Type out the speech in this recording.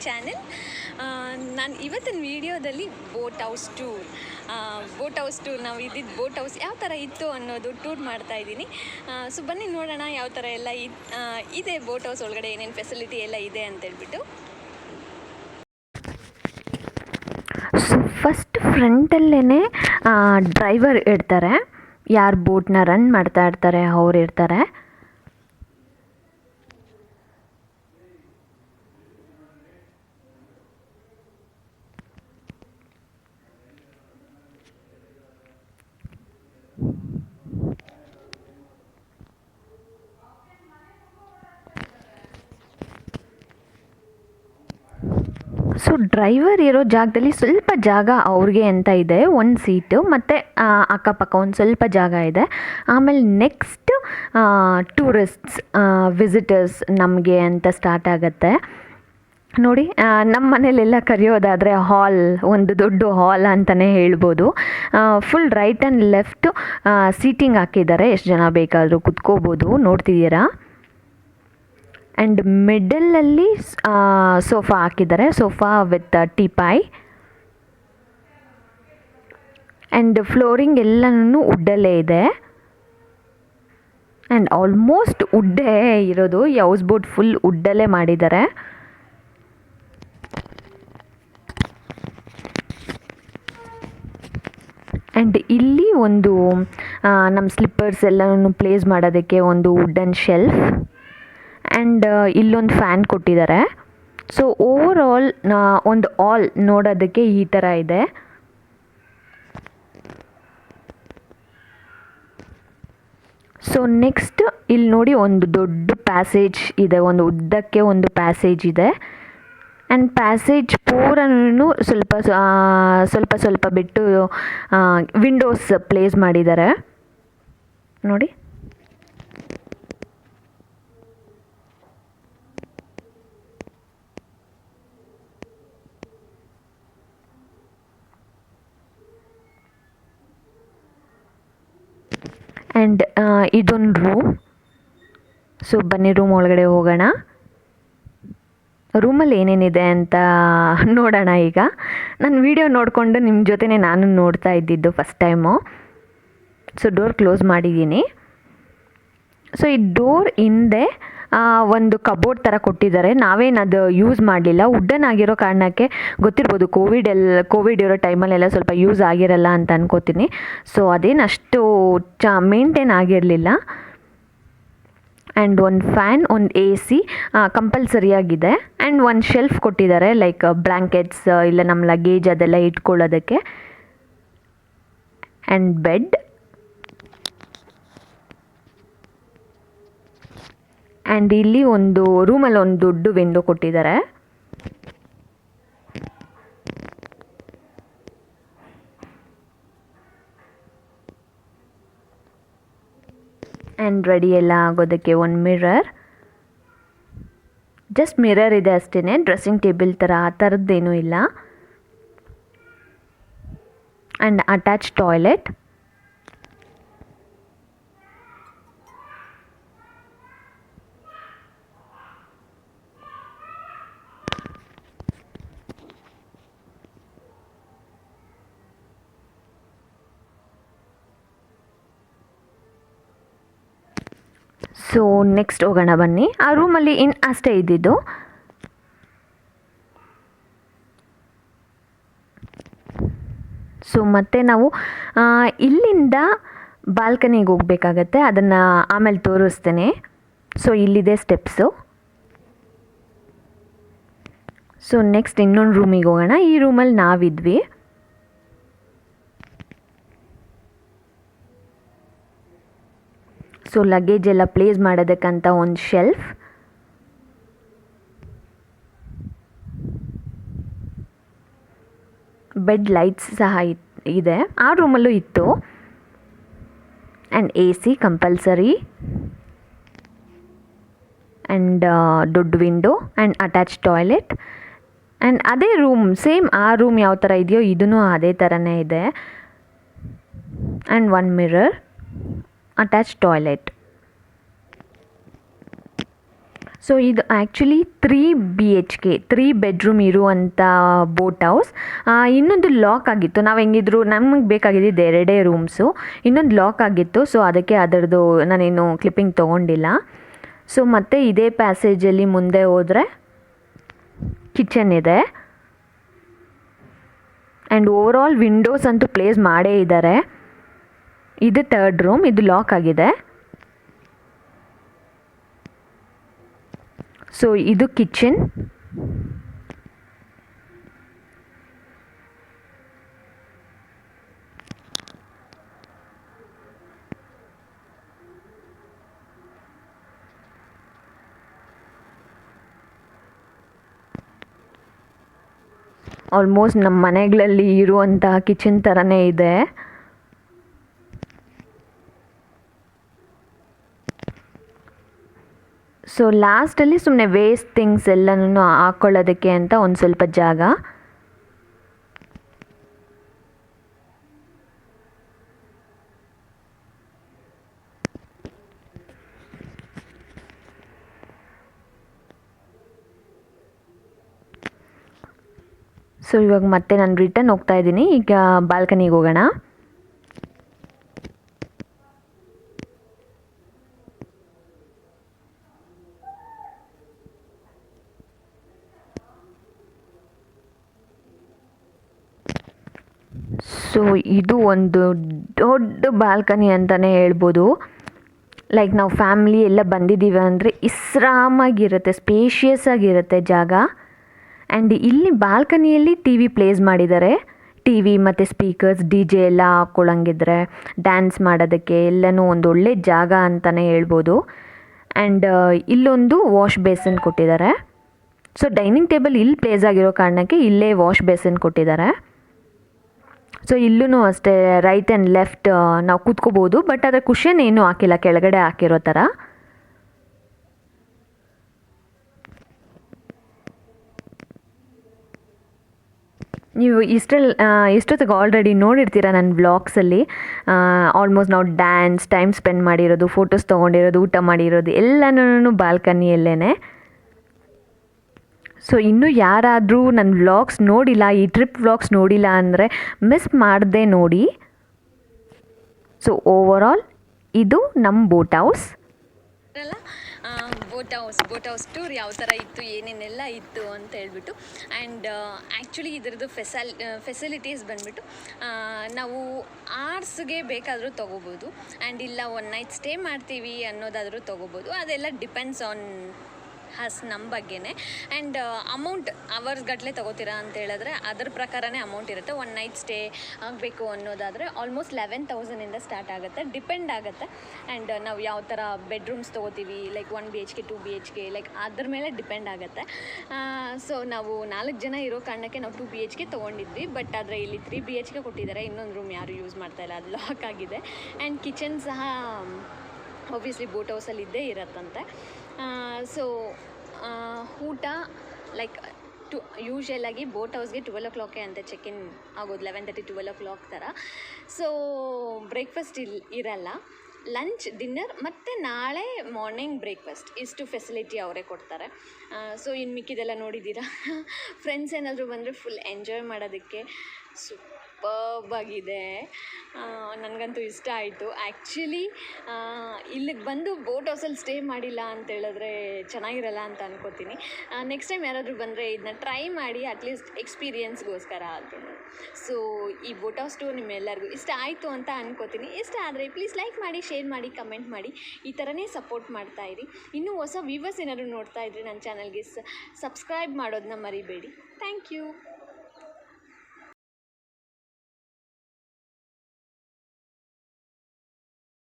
Channel. ನಾನು ಇವತ್ತಿನ ವಿಡಿಯೋದಲ್ಲಿ ಬೋಟ್ ಹೌಸ್ ಟೂರ್ ನಾವು ಇದ್ದಿದ್ದು ಬೋಟ್ ಹೌಸ್ ಯಾವ ಥರ ಇತ್ತು ಅನ್ನೋದು ಟೂರ್ ಮಾಡ್ತಾ ಇದ್ದೀನಿ. ಸೊ ಬನ್ನಿ ನೋಡೋಣ ಯಾವ ಥರ ಎಲ್ಲ ಇದೆ ಬೋಟ್ ಹೌಸ್ ಒಳಗಡೆ ಏನೇನು ಫೆಸಿಲಿಟಿ ಎಲ್ಲ ಇದೆ ಅಂತೇಳ್ಬಿಟ್ಟು. ಸೊ ಫಸ್ಟ್ ಫ್ರಂಟಲ್ಲೇ ಡ್ರೈವರ್ ಇರ್ತಾರೆ, ಯಾರು ಬೋಟ್ನ ರನ್ ಮಾಡ್ತಾ ಇರ್ತಾರೆ ಅವ್ರು ಇರ್ತಾರೆ. ಸೊ ಡ್ರೈವರ್ ಇರೋ ಜಾಗದಲ್ಲಿ ಸ್ವಲ್ಪ ಜಾಗ ಅವ್ರಿಗೆ ಅಂತ ಇದೆ, ಒಂದು ಸೀಟು ಮತ್ತು ಅಕ್ಕಪಕ್ಕ ಒಂದು ಸ್ವಲ್ಪ ಜಾಗ ಇದೆ. ಆಮೇಲೆ ನೆಕ್ಸ್ಟ್ ಟೂರಿಸ್ಟ್ಸ್ ವಿಸಿಟರ್ಸ್ ನಮಗೆ ಅಂತ ಸ್ಟಾರ್ಟ್ ಆಗುತ್ತೆ ನೋಡಿ. ನಮ್ಮ ಮನೇಲೆಲ್ಲ ಕರೆಯೋದಾದರೆ ಹಾಲ್, ಒಂದು ದೊಡ್ಡ ಹಾಲ್ ಅಂತಲೇ ಹೇಳ್ಬೋದು. Full right and left seating ಹಾಕಿದ್ದಾರೆ, ಎಷ್ಟು ಜನ ಬೇಕಾದರೂ ಕುತ್ಕೋಬೋದು, ನೋಡ್ತಿದ್ದೀರಾ. ಆ್ಯಂಡ್ ಮಿಡಲಲ್ಲಿ ಸೋಫಾ ಹಾಕಿದ್ದಾರೆ, sofa with teapoy. And flooring ಎಲ್ಲನೂ ವುಡ್ಡಲ್ಲೇ ಇದೆ. ಆ್ಯಂಡ್ ಆಲ್ಮೋಸ್ಟ್ ವುಡ್ಡೇ ಇರೋದು, ಈ ಹೌಸ್ ಬೋಟ್ ಫುಲ್ ವುಡ್ಡಲ್ಲೇ ಮಾಡಿದ್ದಾರೆ. ಆ್ಯಂಡ್ ಇಲ್ಲಿ ಒಂದು ನಮ್ಮ ಸ್ಲಿಪ್ಪರ್ಸ್ ಎಲ್ಲನೂ ಪ್ಲೇಸ್ ಮಾಡೋದಕ್ಕೆ ಒಂದು ವುಡನ್ ಶೆಲ್ಫ್. ಆ್ಯಂಡ್ ಇಲ್ಲೊಂದು ಫ್ಯಾನ್ ಕೊಟ್ಟಿದ್ದಾರೆ. ಸೊ ಓವರ್ ಆಲ್ ಒಂದು ಆಲ್ ನೋಡೋದಕ್ಕೆ ಈ ಥರ ಇದೆ. ಸೊ ನೆಕ್ಸ್ಟ್ ಇಲ್ಲಿ ನೋಡಿ, ಒಂದು ದೊಡ್ಡ ಪ್ಯಾಸೇಜ್ ಇದೆ, ಒಂದು ಉದ್ದಕ್ಕೆ ಒಂದು ಪ್ಯಾಸೇಜ್ ಇದೆ. ಆ್ಯಂಡ್ ಪ್ಯಾಸೇಜ್ ಪೂರನೂ ಸ್ವಲ್ಪ ಬಿಟ್ಟು ವಿಂಡೋಸ್ ಪ್ಲೇಸ್ ಮಾಡಿದ್ದಾರೆ ನೋಡಿ. ಆ್ಯಂಡ್ ಇದೊಂದು ರೂಮ್. ಸೊ ಬನ್ನಿ ರೂಮ್ ಒಳಗಡೆ ಹೋಗೋಣ. ರೂಮಲ್ಲಿ ಏನೇನಿದೆ ಅಂತ ನೋಡೋಣ. ಈಗ ನಾನು ವಿಡಿಯೋ ನೋಡಿಕೊಂಡು ನಿಮ್ಮ ಜೊತೆನೇ ನಾನು ನೋಡ್ತಾ ಇದ್ದಿದ್ದು first time. So door close ಮಾಡಿದ್ದೀನಿ. ಸೊ ಈ ಡೋರ್ ಹಿಂದೆ ಒಂದು ಕಬೋರ್ಡ್ ಥರ ಕೊಟ್ಟಿದ್ದಾರೆ. ನಾವೇನದು ಯೂಸ್ ಮಾಡಲಿಲ್ಲ, ವುಡ್ಡನ್ ಆಗಿರೋ ಕಾರಣಕ್ಕೆ ಗೊತ್ತಿರ್ಬೋದು, ಕೋವಿಡ್ ಇರೋ ಟೈಮಲ್ಲೆಲ್ಲ ಸ್ವಲ್ಪ ಯೂಸ್ ಆಗಿರಲ್ಲ ಅಂತ ಅನ್ಕೋತೀನಿ. ಸೊ ಅದೇನು ಅಷ್ಟು ಮೇಂಟೈನ್ ಆಗಿರಲಿಲ್ಲ. ಆ್ಯಂಡ್ ಒಂದು ಫ್ಯಾನ್, ಒಂದು AC ಕಂಪಲ್ಸರಿಯಾಗಿದೆ. ಆ್ಯಂಡ್ ಒಂದು ಶೆಲ್ಫ್ ಕೊಟ್ಟಿದ್ದಾರೆ, ಲೈಕ್ ಬ್ಲ್ಯಾಂಕೆಟ್ಸ್ ಇಲ್ಲ ನಮ್ಮ ಲಗೇಜ್ ಅದೆಲ್ಲ ಇಟ್ಕೊಳ್ಳೋದಕ್ಕೆ. And bed. ಆ್ಯಂಡ್ ಇಲ್ಲಿ ಒಂದು ರೂಮಲ್ಲಿ ಒಂದು ದೊಡ್ಡ ವಿಂಡೋ ಕೊಟ್ಟಿದ್ದಾರೆ. ಆ್ಯಂಡ್ ರೆಡಿ ಎಲ್ಲ ಆಗೋದಕ್ಕೆ ಒಂದು ಮಿರರ್, ಜಸ್ಟ್ ಮಿರರ್ ಇದೆ ಅಷ್ಟೇ, ಡ್ರೆಸ್ಸಿಂಗ್ ಟೇಬಲ್ ಥರ ಆ ಥರದ್ದೇನೂ ಇಲ್ಲ. And attach toilet. So next ಹೋಗೋಣ ಬನ್ನಿ. ಆ ರೂಮಲ್ಲಿ ಅಷ್ಟೇ ಇದ್ದಿದ್ದು. ಸೊ ಮತ್ತೆ ನಾವು ಇಲ್ಲಿಂದ ಬಾಲ್ಕನಿಗೆ ಹೋಗಬೇಕಾಗತ್ತೆ, ಅದನ್ನು ಆಮೇಲೆ ತೋರಿಸ್ತೇನೆ. ಸೊ ಇಲ್ಲಿದೆ ಸ್ಟೆಪ್ಸು. ಸೊ ನೆಕ್ಸ್ಟ್ ಇನ್ನೊಂದು ರೂಮಿಗೆ ಹೋಗೋಣ. ಈ ರೂಮಲ್ಲಿ ನಾವಿದ್ವಿ. ಸೊ ಲಗೇಜ್ ಎಲ್ಲ ಪ್ಲೇಸ್ ಮಾಡೋದಕ್ಕಂತ ಒಂದು ಶೆಲ್ಫ್. ಬೆಡ್ ಲೈಟ್ಸ್ ಸಹ ಇದೆ, ಆ ರೂಮಲ್ಲೂ ಇತ್ತು. And AC compulsory. ಆ್ಯಂಡ್ ದೊಡ್ಡ window and attach toilet. And ಅದೇ ರೂಮ್, ಸೇಮ್ ಆ ರೂಮ್ ಯಾವ ಥರ ಇದೆಯೋ ಇದೂ ಅದೇ ಥರನೇ ಇದೆ. ಆ್ಯಂಡ್ ಒಂದು ಮಿರರ್, ಅಟ್ಯಾಚ್ ಟಾಯ್ಲೆಟ್. ಸೊ ಇದು ಆ್ಯಕ್ಚುಲಿ 3 BHK 3 ಬೆಡ್ರೂಮ್ ಇರುವಂಥ ಬೋಟ್ ಹೌಸ್. ಇನ್ನೊಂದು ಲಾಕ್ ಆಗಿತ್ತು. ನಾವು ಹೆಂಗಿದ್ರು ನಮಗೆ ಬೇಕಾಗಿದ್ದು 2 ರೂಮ್ಸು, ಇನ್ನೊಂದು ಲಾಕ್ ಆಗಿತ್ತು. ಸೊ ಅದಕ್ಕೆ ಅದರದ್ದು ನಾನೇನು ಕ್ಲಿಪ್ಪಿಂಗ್ ತೊಗೊಂಡಿಲ್ಲ. ಸೊ ಮತ್ತು ಇದೇ ಪ್ಯಾಸೇಜಲ್ಲಿ ಮುಂದೆ ಹೋದರೆ ಕಿಚನ್ ಇದೆ. ಆ್ಯಂಡ್ ಓವರಾಲ್ ವಿಂಡೋಸ್ ಅಂತೂ ಪ್ಲೇಸ್ ಮಾಡೇ ಇದ್ದಾರೆ. ಇದು 3rd ರೂಮ್, ಇದು ಲಾಕ್ ಆಗಿದೆ. ಸೊ ಇದು ಕಿಚನ್. ಆಲ್ಮೋಸ್ಟ್ ನಮ್ಮ ಮನೆಗಳಲ್ಲಿ ಇರುವಂತಹ ಕಿಚನ್ ಥರನೇ ಇದೆ. ಸೊ ಲಾಸ್ಟಲ್ಲಿ ಸುಮ್ಮನೆ ವೇಸ್ಟ್ ಥಿಂಗ್ಸ್ ಎಲ್ಲನೂ ಹಾಕ್ಕೊಳ್ಳೋದಕ್ಕೆ ಅಂತ ಒಂದು ಸ್ವಲ್ಪ ಜಾಗ. ಸೊ ಇವಾಗ ಮತ್ತೆ ನಾನು ರಿಟರ್ನ್ ಹೋಗ್ತಾ ಇದ್ದೀನಿ. ಈಗ ಬಾಲ್ಕನಿಗೆ ಹೋಗೋಣ. ಸೊ ಇದು ಒಂದು ದೊಡ್ಡ ಬಾಲ್ಕನಿ ಅಂತಲೇ ಹೇಳ್ಬೋದು. ಲೈಕ್ ನಾವು ಫ್ಯಾಮ್ಲಿ ಎಲ್ಲ ಬಂದಿದ್ದೀವಿ ಅಂದರೆ ವಿಶ್ರಾಮಾಗಿರುತ್ತೆ, ಸ್ಪೇಷಿಯಸ್ ಆಗಿರುತ್ತೆ ಜಾಗ. ಆ್ಯಂಡ್ ಇಲ್ಲಿ ಬಾಲ್ಕನಿಯಲ್ಲಿ TV ಪ್ಲೇಸ್ ಮಾಡಿದ್ದಾರೆ. TV ಮತ್ತು ಸ್ಪೀಕರ್ಸ್, DJ ಎಲ್ಲ ಹಾಕ್ಕೊಳ್ಳಂಗಿದ್ರೆ ಡ್ಯಾನ್ಸ್ ಮಾಡೋದಕ್ಕೆ ಎಲ್ಲನೂ ಒಂದು ಒಳ್ಳೆ ಜಾಗ ಅಂತಲೇ ಹೇಳ್ಬೋದು. ಆ್ಯಂಡ್ ಇಲ್ಲೊಂದು ವಾಶ್ ಬೇಸಿನ್ ಕೊಟ್ಟಿದ್ದಾರೆ. ಸೊ ಡೈನಿಂಗ್ ಟೇಬಲ್ ಇಲ್ಲಿ ಪ್ಲೇಸ್ ಆಗಿರೋ ಕಾರಣಕ್ಕೆ ಇಲ್ಲೇ ವಾಶ್ ಬೇಸಿನ್ ಕೊಟ್ಟಿದ್ದಾರೆ. ಸೊ ಇಲ್ಲೂ ಅಷ್ಟೇ ರೈಟ್ ಆ್ಯಂಡ್ ಲೆಫ್ಟ್ ನಾವು ಕೂತ್ಕೋಬೋದು. ಬಟ್ ಅದರ ಕುಷನ್ ಏನೂ ಹಾಕಿಲ್ಲ, ಕೆಳಗಡೆ ಹಾಕಿರೋ ಥರ. ನೀವು ಇಷ್ಟೊತ್ತಿಗೆ ಆಲ್ರೆಡಿ ನೋಡಿರ್ತೀರ ನನ್ನ ವ್ಲಾಗ್ಸಲ್ಲಿ. ಆಲ್ಮೋಸ್ಟ್ ನಾವು ಡ್ಯಾನ್ಸ್, ಟೈಮ್ ಸ್ಪೆಂಡ್ ಮಾಡಿರೋದು, ಫೋಟೋಸ್ ತೊಗೊಂಡಿರೋದು, ಊಟ ಮಾಡಿರೋದು ಎಲ್ಲನೂ ಬಾಲ್ಕನಿಯಲ್ಲೇ. ಸೊ ಇನ್ನೂ ಯಾರಾದರೂ ನನ್ನ ವ್ಲಾಗ್ಸ್ ನೋಡಿಲ್ಲ, ಈ ಟ್ರಿಪ್ ವ್ಲಾಗ್ಸ್ ನೋಡಿಲ್ಲ ಅಂದರೆ ಮಿಸ್ ಮಾಡದೆ ನೋಡಿ. ಸೊ ಓವರಾಲ್ ಇದು ನಮ್ಮ boat house. Boat house tour ಯಾವ ಥರ ಇತ್ತು, ಏನೇನೆಲ್ಲ ಇತ್ತು ಅಂತ ಹೇಳ್ಬಿಟ್ಟು. ಆ್ಯಂಡ್ ಆ್ಯಕ್ಚುಲಿ ಇದರದ್ದು ಫೆಸಿಲಿಟೀಸ್ ಬಂದುಬಿಟ್ಟು ನಾವು ಆರ್ಸ್ಗೆ ಬೇಕಾದರೂ ತೊಗೋಬೋದು. ಆ್ಯಂಡ್ ಇಲ್ಲ 1 ನೈಟ್ ಸ್ಟೇ ಮಾಡ್ತೀವಿ ಅನ್ನೋದಾದರೂ ತೊಗೋಬೋದು. ಅದೆಲ್ಲ ಡಿಪೆಂಡ್ಸ್ ಆನ್ ನಮ್ಮ ಬಗ್ಗೆನೇ. ಆ್ಯಂಡ್ ಅಮೌಂಟ್ ಅವರ್ಸ್ಗಟ್ಟಲೆ ತೊಗೋತೀರಾ ಅಂತ ಹೇಳಿದ್ರೆ ಅದ್ರ ಪ್ರಕಾರನೇ ಅಮೌಂಟ್ ಇರುತ್ತೆ. 1 ನೈಟ್ ಸ್ಟೇ ಆಗಬೇಕು ಅನ್ನೋದಾದರೆ ಆಲ್ಮೋಸ್ಟ್ 11,000ಇಂದ ಸ್ಟಾರ್ಟ್ ಆಗುತ್ತೆ, ಡಿಪೆಂಡ್ ಆಗುತ್ತೆ. ಆ್ಯಂಡ್ ನಾವು ಯಾವ ಥರ ಬೆಡ್ರೂಮ್ಸ್ ತೊಗೋತೀವಿ, ಲೈಕ್ 1 BHK 2 BHK, ಲೈಕ್ ಅದ್ರ ಮೇಲೆ ಡಿಪೆಂಡ್ ಆಗುತ್ತೆ. ಸೊ ನಾವು 4 ಜನ ಇರೋ ಕಾರಣಕ್ಕೆ ನಾವು 2 BHK ತೊಗೊಂಡಿದ್ವಿ. ಬಟ್ ಆದರೆ ಇಲ್ಲಿ 3 BHK ಕೊಟ್ಟಿದ್ದಾರೆ. ಇನ್ನೊಂದು ರೂಮ್ ಯಾರೂ ಯೂಸ್ ಮಾಡ್ತಾಯಿಲ್ಲ, ಅದು ಲಾಕ್ ಆಗಿದೆ. ಆ್ಯಂಡ್ ಕಿಚನ್ ಸಹ ಆಬ್ವಿಯಸ್ಲಿ ಬೋಟ್ ಹೌಸಲ್ಲಿ ಇದ್ದೇ ಇರತ್ತಂತೆ. ಸೊ ಊಟ ಲೈಕ್ ಯೂಶ್ವಲಾಗಿ ಬೋಟ್ ಹೌಸ್ಗೆ 12 o'clock ಅಂತ ಚೆಕ್-ಇನ್ ಆಗೋದು, 11:30 12 o'clock ಥರ. ಸೊ ಬ್ರೇಕ್ಫಾಸ್ಟ್ ಇರಲ್ಲ, ಲಂಚ್, ಡಿನ್ನರ್ ಮತ್ತು ನಾಳೆ ಮಾರ್ನಿಂಗ್ ಬ್ರೇಕ್ಫಾಸ್ಟ್, ಇಷ್ಟು ಫೆಸಿಲಿಟಿ ಅವರೇ ಕೊಡ್ತಾರೆ. ಸೊ ಇನ್ನು ಮಿಕ್ಕಿದೆಲ್ಲ ನೋಡಿದ್ದೀರಾ. ಫ್ರೆಂಡ್ಸ್ ಏನಾದರೂ ಬಂದರೆ ಫುಲ್ ಎಂಜಾಯ್ ಮಾಡೋದಕ್ಕೆ ಸೂಪರ್ಬ್ ಆಗಿದೆ. ನನಗಂತೂ ಇಷ್ಟ ಆಯಿತು. ಆ್ಯಕ್ಚುಲಿ ಇಲ್ಲಿಗೆ ಬಂದು ಬೋಟ್ ಹೌಸಲ್ಲಿ ಸ್ಟೇ ಮಾಡಿಲ್ಲ ಅಂತ ಹೇಳಿದ್ರೆ ಚೆನ್ನಾಗಿರಲ್ಲ ಅಂತ ಅನ್ಕೋತೀನಿ. ನೆಕ್ಸ್ಟ್ ಟೈಮ್ ಯಾರಾದರೂ ಬಂದರೆ ಇದನ್ನ ಟ್ರೈ ಮಾಡಿ, ಅಟ್ಲೀಸ್ಟ್ ಎಕ್ಸ್ಪೀರಿಯನ್ಸ್ಗೋಸ್ಕರ ಆದ್ರೂ. ಸೊ ಈ ಬೋಟ್ ಹೌಸ್ ಟೂರ್ ನಿಮ್ಮೆಲ್ಲರಿಗೂ ಇಷ್ಟ ಆಯಿತು ಅಂತ ಅನ್ಕೋತೀನಿ. ಇಷ್ಟ ಆದರೆ ಪ್ಲೀಸ್ ಲೈಕ್ ಮಾಡಿ, ಶೇರ್ ಮಾಡಿ, ಕಮೆಂಟ್ ಮಾಡಿ. ಈ ಥರನೇ ಸಪೋರ್ಟ್ ಮಾಡ್ತಾಯಿರಿ. ಇನ್ನೂ ಹೊಸ ವ್ಯೂವರ್ಸ್ ಏನಾದರೂ ನೋಡ್ತಾ ಇದ್ದರೆ ನನ್ನ ಚಾನಲ್ಗೆ ಸಬ್ಸ್ಕ್ರೈಬ್ ಮಾಡೋದನ್ನ ಮರಿಬೇಡಿ. Thank you.